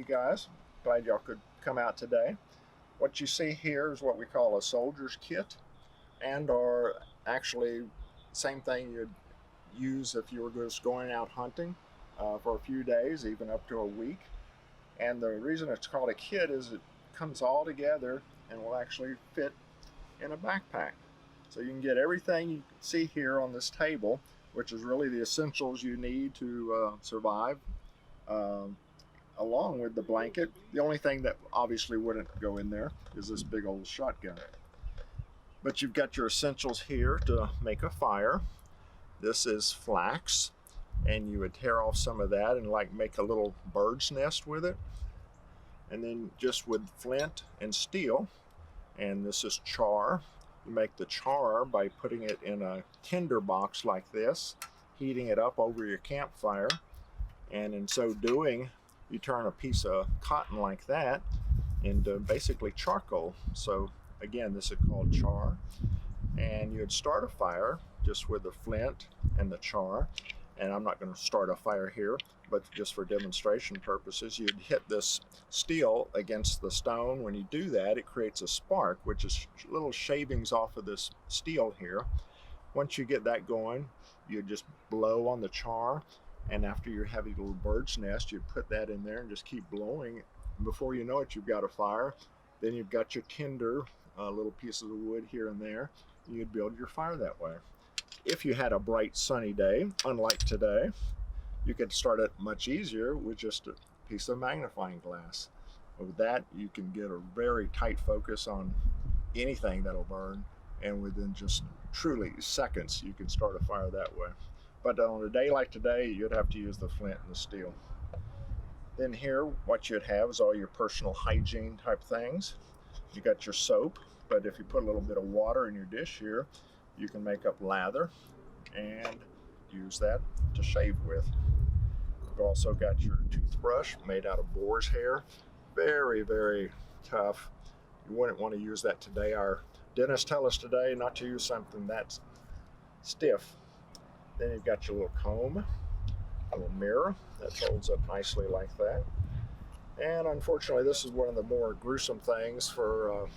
you guys. Glad y'all could come out today. What you see here is what we call a soldier's kit, and are actually same thing you'd use if you were just going out hunting for a few days, even up to a week. And the reason it's called a kit is it comes all together and will actually fit in a backpack. So you can get everything you see here on this table, which is really the essentials you need to survive, along with the blanket. The only thing that obviously wouldn't go in there is this big old shotgun. But you've got your essentials here to make a fire. This is flax, and you would tear off some of that and like make a little bird's nest with it. And then just with flint and steel, and this is char. You make the char by putting it in a tinder box like this, heating it up over your campfire, and in so doing, you turn a piece of cotton like that into basically charcoal. So again, this is called char. And you'd start a fire just with the flint and the char. And I'm not going to start a fire here, but just for demonstration purposes, you'd hit this steel against the stone. When you do that, it creates a spark, which is little shavings off of this steel here. Once you get that going, you just blow on the char, and after your heavy little bird's nest, you put that in there and just keep blowing. Before you know it, you've got a fire. Then you've got your tinder, little pieces of wood here and there. You'd build your fire that way. If you had a bright sunny day, unlike today, you could start it much easier with just a piece of magnifying glass. With that, you can get a very tight focus on anything that'll burn, and within just truly seconds, you can start a fire that way. But on a day like today, you'd have to use the flint and the steel. Then here, what you'd have is all your personal hygiene type things. You got your soap, but if you put a little bit of water in your dish here, you can make up lather and use that to shave with. You've also got your toothbrush made out of boar's hair. Very, very tough. You wouldn't want to use that today. Our dentists tell us today not to use something that's stiff. Then you've got your little comb, a little mirror that folds up nicely like that. And unfortunately, this is one of the more gruesome things for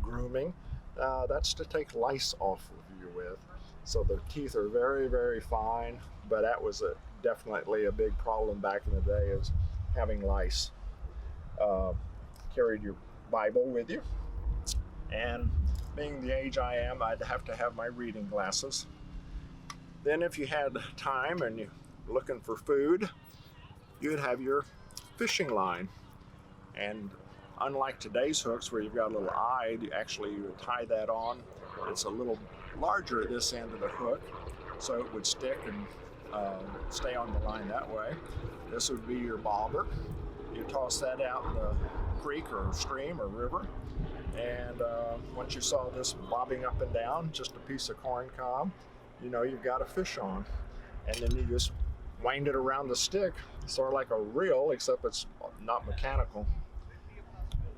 grooming. That's to take lice off of you with. So the teeth are very, very fine, but that was definitely a big problem back in the day, is having lice. Carried your Bible with you, and being the age I am, I'd have to have my reading glasses. Then if you had time and you're looking for food, you'd have your fishing line. And unlike today's hooks where you've got a little eye, you would tie that on. It's a little larger at this end of the hook, so it would stick and stay on the line that way. This would be your bobber. You toss that out in the creek or stream or river, and once you saw this bobbing up and down, just a piece of corn cob, you know you've got a fish on. And then you just wind it around the stick, sort of like a reel, except it's not mechanical.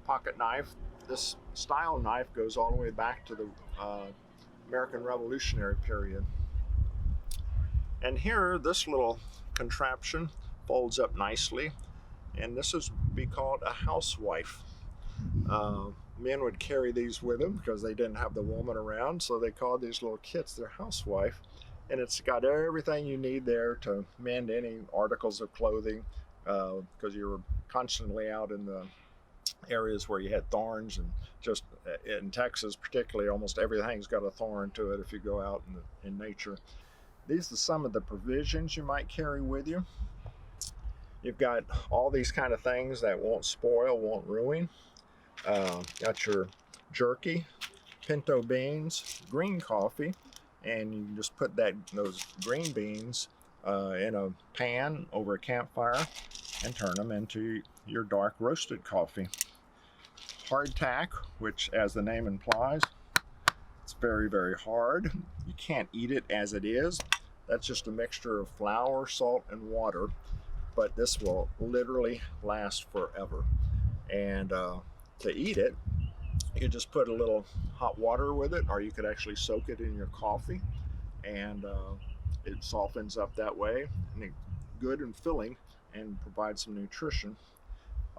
Pocket knife. This style knife goes all the way back to the American Revolutionary period. And here, this little contraption folds up nicely, and this is be called a housewife. Men would carry these with them because they didn't have the woman around, so they called these little kits their housewife. And it's got everything you need there to mend any articles of clothing, because you were constantly out in the areas where you had thorns, and just in Texas particularly, almost everything's got a thorn to it if you go out in nature. These are some of the provisions you might carry with you. You've got all these kind of things that won't spoil, won't ruin. Got your jerky, pinto beans, green coffee, and you can just put those green beans in a pan over a campfire and turn them into your dark roasted coffee. Hardtack, which as the name implies, it's very, very hard. You can't eat it as it is. That's just a mixture of flour, salt, and water, but this will literally last forever. And to eat it, you could just put a little hot water with it, or you could actually soak it in your coffee, and it softens up that way, and it's good and filling and provides some nutrition.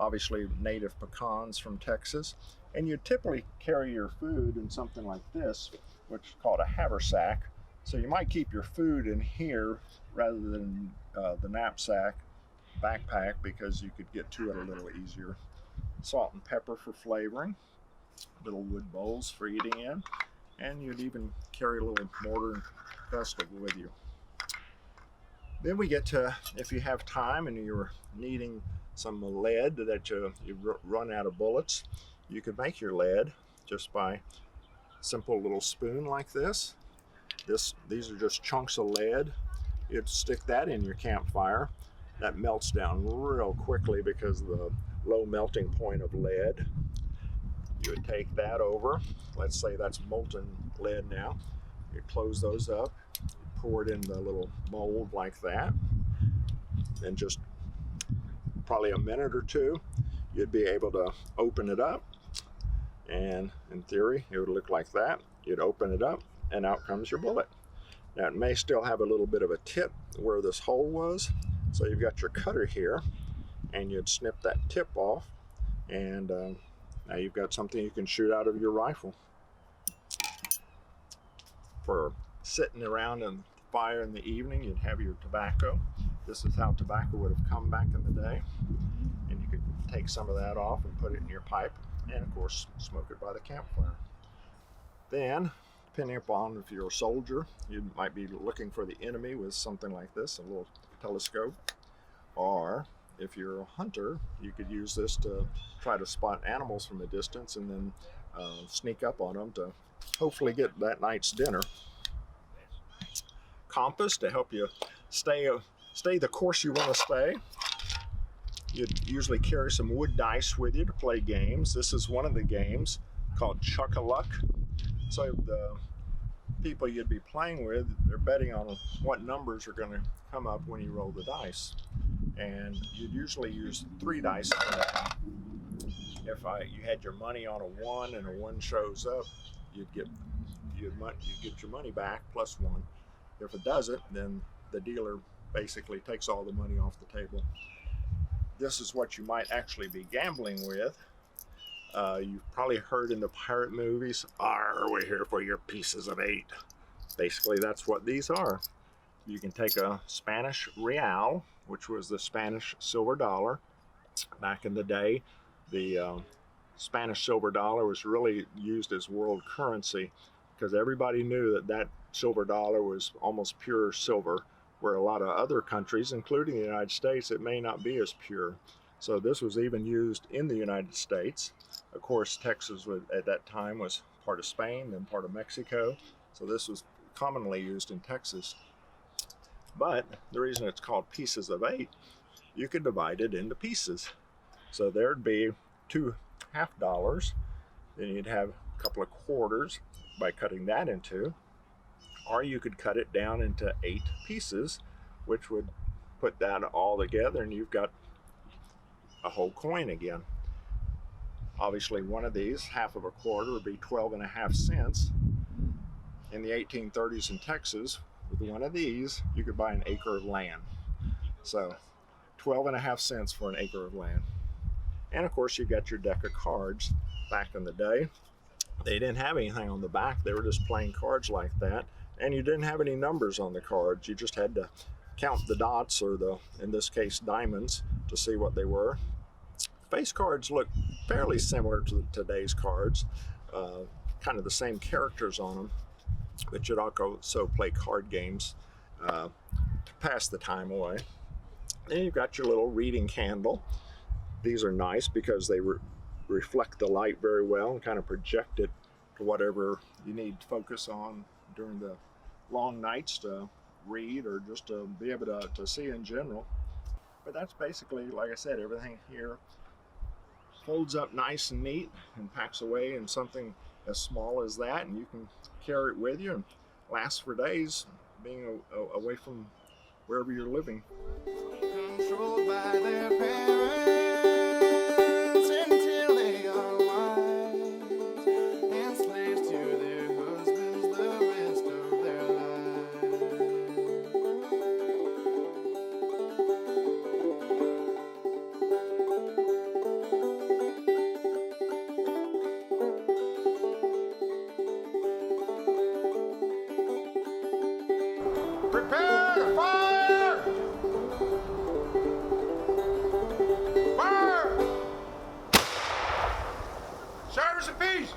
obviously native pecans from Texas. And you typically carry your food in something like this, which is called a haversack. So you might keep your food in here rather than the knapsack backpack, because you could get to it a little easier. Salt and pepper for flavoring, little wood bowls for eating in, and you'd even carry a little mortar and pestle with you. Then we get to, if you have time and you're needing some lead that you run out of bullets, you could make your lead just by a simple little spoon like this. These are just chunks of lead. You'd stick that in your campfire. That melts down real quickly because of the low melting point of lead. You would take that over. Let's say that's molten lead now. You close those up, pour it in the little mold like that, and just probably a minute or two, you'd be able to open it up. And in theory, it would look like that. You'd open it up, and out comes your bullet. Now, it may still have a little bit of a tip where this hole was. So you've got your cutter here, and you'd snip that tip off, and now you've got something you can shoot out of your rifle. For sitting around in the fire in the evening, you'd have your tobacco. This is how tobacco would have come back in the day. And you could take some of that off and put it in your pipe, and of course smoke it by the campfire. Then, depending upon if you're a soldier, you might be looking for the enemy with something like this, a little telescope. Or if you're a hunter, you could use this to try to spot animals from a distance and then sneak up on them to hopefully get that night's dinner. Compass to help you stay the course you want to stay. You'd usually carry some wood dice with you to play games. This is one of the games called Chuck-a-Luck. So the people you'd be playing with, they're betting on what numbers are going to come up when you roll the dice. And you'd usually use 3 dice. If you had your money on a 1 and a 1 shows up, you'd get your money back plus 1. If it doesn't, then the dealer basically takes all the money off the table. This is what you might actually be gambling with. You've probably heard in the pirate movies, we're here for your pieces of 8. Basically, that's what these are. You can take a Spanish real, which was the Spanish silver dollar. Back in the day, the Spanish silver dollar was really used as world currency because everybody knew that silver dollar was almost pure silver, where a lot of other countries, including the United States, it may not be as pure. So this was even used in the United States. Of course, Texas at that time was part of Spain and part of Mexico. So this was commonly used in Texas. But the reason it's called pieces of 8, you could divide it into pieces. So there'd be 2 half dollars, then you'd have a couple of quarters by cutting that in 2, or you could cut it down into 8 pieces, which would put that all together and you've got a whole coin again. Obviously, one of these, half of a quarter, would be 12.5 cents. In the 1830s in Texas, with one of these, you could buy an acre of land. So 12.5 cents for an acre of land. And of course, you got your deck of cards. Back in the day, they didn't have anything on the back. They were just playing cards like that. And you didn't have any numbers on the cards. You just had to count the dots, or in this case, diamonds, to see what they were. Face cards look fairly similar to today's cards. Kind of the same characters on them. But you'd also play card games to pass the time away. Then you've got your little reading candle. These are nice because they reflect the light very well and kind of project it to whatever you need to focus on during the long nights to read or just to be able to see in general. But that's basically, like I said, everything here folds up nice and neat and packs away in something as small as that, and you can carry it with you and last for days, being away from wherever you're living. Controlled by their parents until they are wives, and slaves to their husbands the rest of their lives. Prepare to fire! Fire! Service of peace!